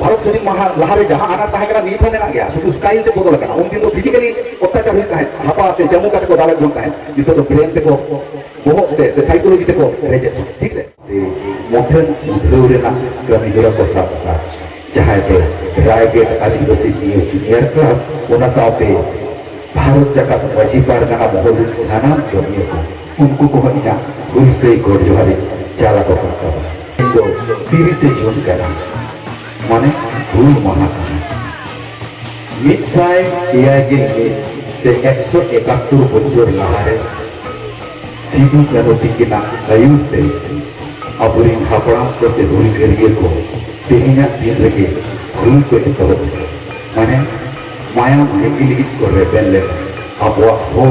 Bharat scenic महा लहारे जहां आना ताहे कना नीत हो मेना गया शुद्ध स्टाइल ते बदल कना उन दिन तो फिजिकली अत्याचार हुई ताहे हापा ते जम्मू काते को दाले गुण ताहे नितो तो ब्रेन ते को बोहो ते से साइकोलॉजी ते को रेजे ठीक से मोठन उधौरे ना कमी हिरा को साथ जहां पे रायगढ़ आदिवासी जूनियर क्लब ओना साथे भारत जगत मजीबार गाना महल सानाम जमिए को उनको को इना गुरु से गोड़ जोहारी चाला को करता इनको 30 जून करा माने हुल माहा मिसाई इयागिल से 171 बछर लाहारे सिदु कानो तिकिना आयुते अबुरिन हापड़ाम को से हुल करिए को तेहिना दिन लगे हुल को तो माने माया मेगिली को रेबेल अबवा हो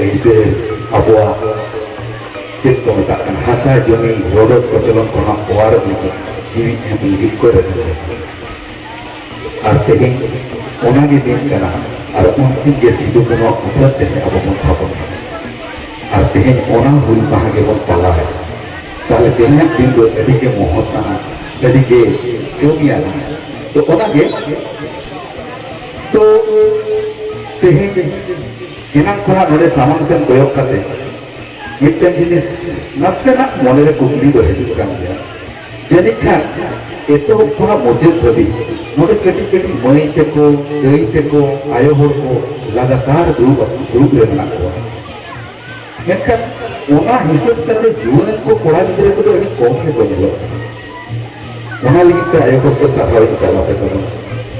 इदे अबवा चेक को मताकन हासा जमी रोडत प्रचलन कोना ओआर लिखि जीवी एम लिखि को रेबेल और तेहिन ओनागे दिन कना और उनकी के सिदु कोनो उठते है अब मन थापन और तेहिन ओना हुल कहागे बन पाला है ताले तेहिन दिन दो एडी के मोहता एडी के क्योंकिया तो ओनागे तो तेहिन इनाम खोना नोडे सामान से प्रयोग करते मिट्टन जिनिस नस्ते ना मोने रे कुकली दो हेजु काम दिया जनिखा एतो खोना मुझे धबी नोडे केटी मई ते को गई ते को आयो होर को लगातार ग्रुप रे बना को मेखा ओना हिसाब करते जीवन को कोड़ा गिरे को तो एडी कम के बनेलो ओना लगी ते आयो होर को सहाय चला पे करो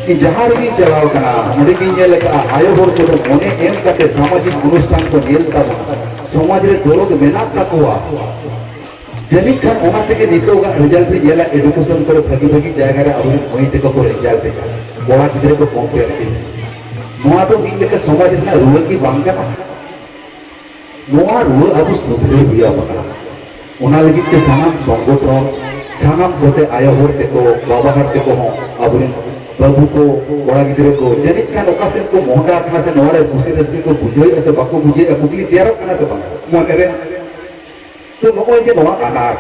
कि जहां भी चलाओ कना नोडे की ये लगा आयो होर को तो मोने एम करते सामाजिक अनुष्ठान को नेलता समाज रे दोरोग मेनात ताकोआ जनिखान ओना तेके नितोगा रिजल्ट रे येला एडुकेशन करे भागी भागी जायगा रे अबुन होई ते को रिजल्ट दे बड़ा गिदरे को कंपेयर की नोआ तो इन लेके समाज रे ना रुवा की बांगा नोआ रुवा अब सुधरे हुआ बना ओना लगी के सामान संगठन सानाम कोते आयो होर ते को बाबा हर ते को अबुन बाबू को बड़ा गिदरे को जनिक खान ओकासे को मोहडा खाना से नोरे खुशी रस्ती को बुझे ऐसे बाको बुझे कुकली तैयार खाना से बना मोने रे तो नोय जे नोआ अनाट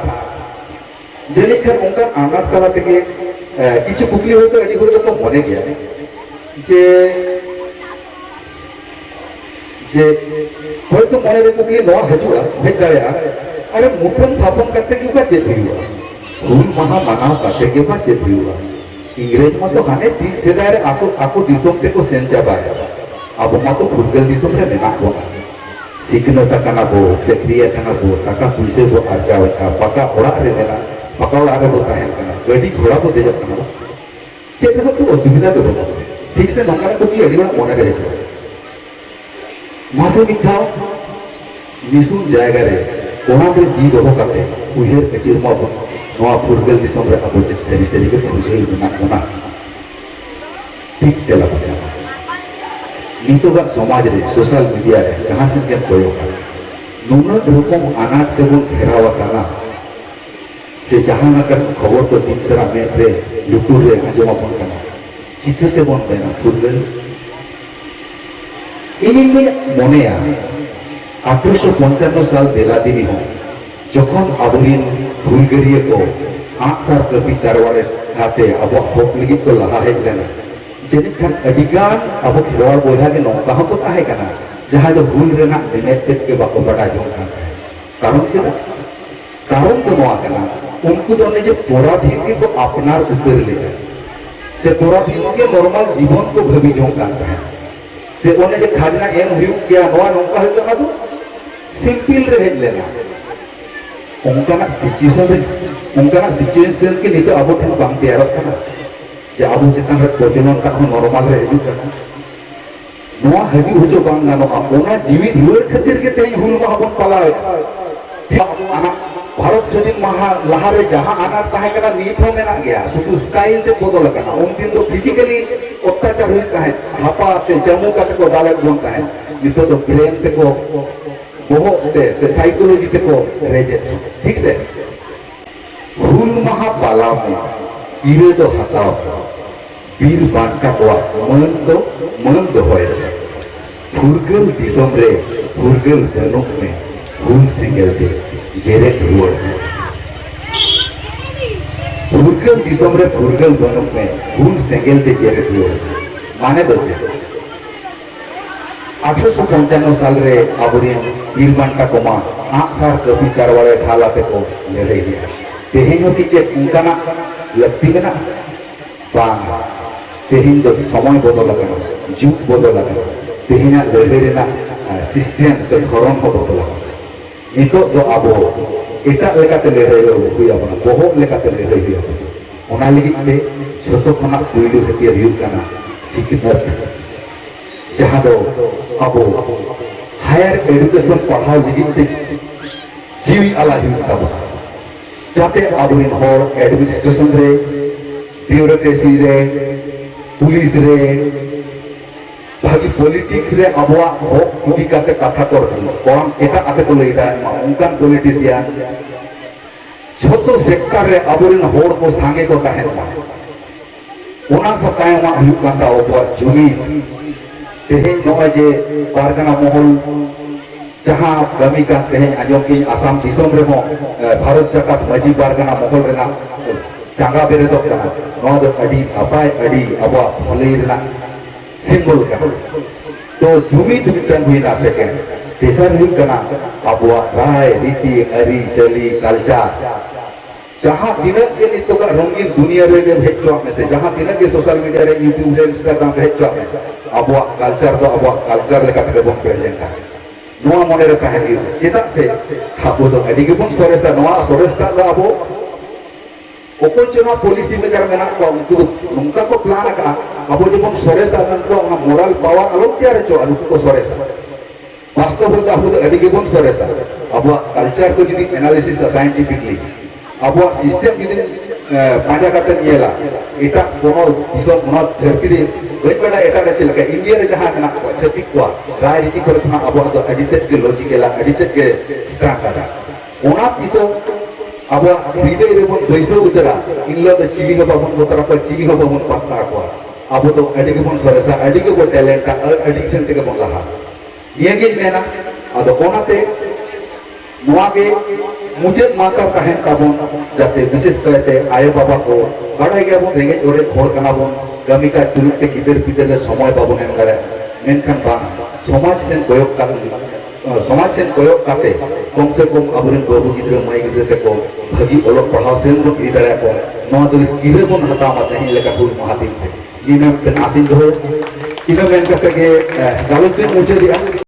जनिक खान उनका अनाट तला तेके किछु कुकली हो तो एडी होर तो मने गया जे जे होय तो मने रे कुकली नोआ हजुआ हेज दाया अरे मुठन थापन करते क्यों का चेत हुआ हुल महा माना काटे के बा चेत हुआ इंग्रेज में तो हाने 30 सेदाय रे आको दिसोम ते को सेन चाबाया अब मा तो फुटगल दिसोम रे मेना को सिकनता कना बो चक्रिया कना बो टाका पुइसे को आर्जाव का पका ओड़ा रे मेना पका ओड़ा रे बोता है कना गडी घोड़ा को देजो कना चेत को तो असुविधा दो ठीक से नंका को की एडी बड़ा मने रे छ मासे मिथाओ निसुन जायगा रे कोना रे दी दो काते उहेर कचिर मा नोआ फुटगल दिसोम रे अबो जब सेरी के फुटगल दिना कोना ठीक तेला बना नितोगा समाज रे सोशल मीडिया रे जहां से के कोयो नुना रूपम अनाथ के बन घेरावा काना से जहां ना कर खबर तो दिन सरा में रे लुतुर रे आजमा बन काना चिकते बन बेना फुटगल इनिन में मनेया 1855 साल बेला दिनी हो जखन अबरिन हुलगरिया को आसार कपि तारवाड़े हाथे अब होक लगी को लहा है लेना जनिखान अडिगान अब खिलवाड़ बोझा के नौका को ताहे कना जहां जो हुल रेना बेनेटेड के बाको बड़ा जों कारण चला कारण तो नोआ कना उनको जो ने जो पोराधीन के को अपनार उतर ले से पोराधीन के नॉर्मल जीवन को भवी जों करता है से ओने जो खाजना एम हुई क्या नोआ नौका है तो ना तो सिंपल रह लेना उनका ना सिचुएशन के लिए तो अब ठन बांग तैयार करना जे अब जितना रे प्रचलन का नॉर्मल रे हजू करना नोआ हजू हजू बांग गानो ओना जीवी रुर खातिर के तेई हुल मा बन पाला आना भारत सेनिक महा लहारे जहां आना ताहे कना नीत हो मेना गया शुद्ध स्टाइल ते बदल कना उन दिन तो फिजिकली अत्याचार हुई ताहे हापा ते जम्मू का ते को दाले गुण ताहे नितो तो ब्रेन ते को बोहो से साइकोलॉजी ते को रेजे ठीक से हुल महा पाला में कीरे तो हताओ बीर बांटा को मन दो होय फुरगल दिसोम रे फुरगल धनुक में हुल सिंगल दे जेरे रुड़ फुरगल दिसम रे फुरगल बनूक में हुन सेंगेल ते जेरे दियो माने दचे 1855 साल रे अबुरीन वीरबांटा कोमा आसार कपि कारवाड़े ढालाते को लड़ाई दिया तेहेनो की चे उनकाना लगती में ना बांग तेहिन दो समय बदल लगना जुग बदल लगना तेहिना लड़ाई रे ना सिस्टम से धरन हो बदल लगना इतो दो अबो एटा लेकाते लड़ाई हुई अपना बहुत लेकाते लड़ाई हुई अपना लगित ते झोतो खना पुइलु हतियार युग काना सिखनत जहाँ दो अबो हायर एजुकेशन पढ़ाओ लगित ते जीवी आला हुई तबा जाते अब इन होर एडमिनिस्ट्रेशन रे ब्यूरोक्रेसी रे पुलिस रे भागी पॉलिटिक्स रे अबवा हो इदी काते कथा करबी कोन एटा आते को लेदा उनकान पॉलिटिशियन छोटो सेक्टर रे अबरिन होर को सांगे को तहन मा ओना सताय मा हुई काता ओबवा जुमी तेहेन नोय जे पारगना महल जहाँ कमी का तेहेन आजम की आसाम दिसोम रे मो भारत जाकात मजी पारगना महल रेना चांगा बेरे दो कना नोद अडी अपाय अडी अबवा भले रेना सिंबल का तो जुमी दुमितन हुई ना सके तेसर हुई कना अबवा राय रीति अरी चली कल्चर जहाँ दिनक के नितो का रंगीन दुनिया रे के भेजो में से जहाँ दिनक के सोशल मीडिया रे यूट्यूब रे इंस्टाग्राम रे भेजो में अबवा कल्चर तो अबवा कल्चर लेका के बन प्रेजेंट का नोआ मने रे कहानी चेता से हाबो तो अडी के बन सोरेसा नोआ सोरेसा दा अबो ओकोय चना पॉलिसी मेकर मेना को उनको उनका को प्लान का अबो जबन सोरेसा उनको ना मोरल पावर अलोक क्या रे चो उनको सोरेसा वास्तव में अबो तो अडी के बन सोरेसा अबो कल्चर को जदी एनालिसिस दा साइंटिफिकली अब सिस्टम जुदी पाजा काते नियला एटा कोनो दिसम उना धरती रे गयपड़ा एटा रे चलका इंडिया रे जहां कना को छतिक को राजनीति पर था अब तो एडिटेड के लॉजिकला एडिटेड के स्टैंडर्ड ओना दिसो अब हृदय रे बन पैसो उतरा इनलो द चिली हो बाबन उतरा पर चिली हो बाबन पत्ता को अब तो एडिके बन सरसा एडिके को टैलेंट का एडिक्शन ते के बन लहा ये के मेना अद ओनाते नोआ के मुझे मातर तहन ताबन जाते विशेष कहते आयो बाबा को बड़ा गया बन रेंगे ओरे खोड़ कना बन कमी का तुरुते किधर किधर समय बाबन एम करे मेनखान बा समाज सेन कोयोग का समाज सेन कोयोग काते कम से कम अबरिन बाबू गिद्रे माई गिद्रे ते को भगी ओलोक पढ़ाओ सेन बन इदी दड़ा को नोआ दो किरे बन हता मते ही लेका हुल महादीप इने ते नासिन हो इने मेन कहते के जालुद्दीन मुझे दिया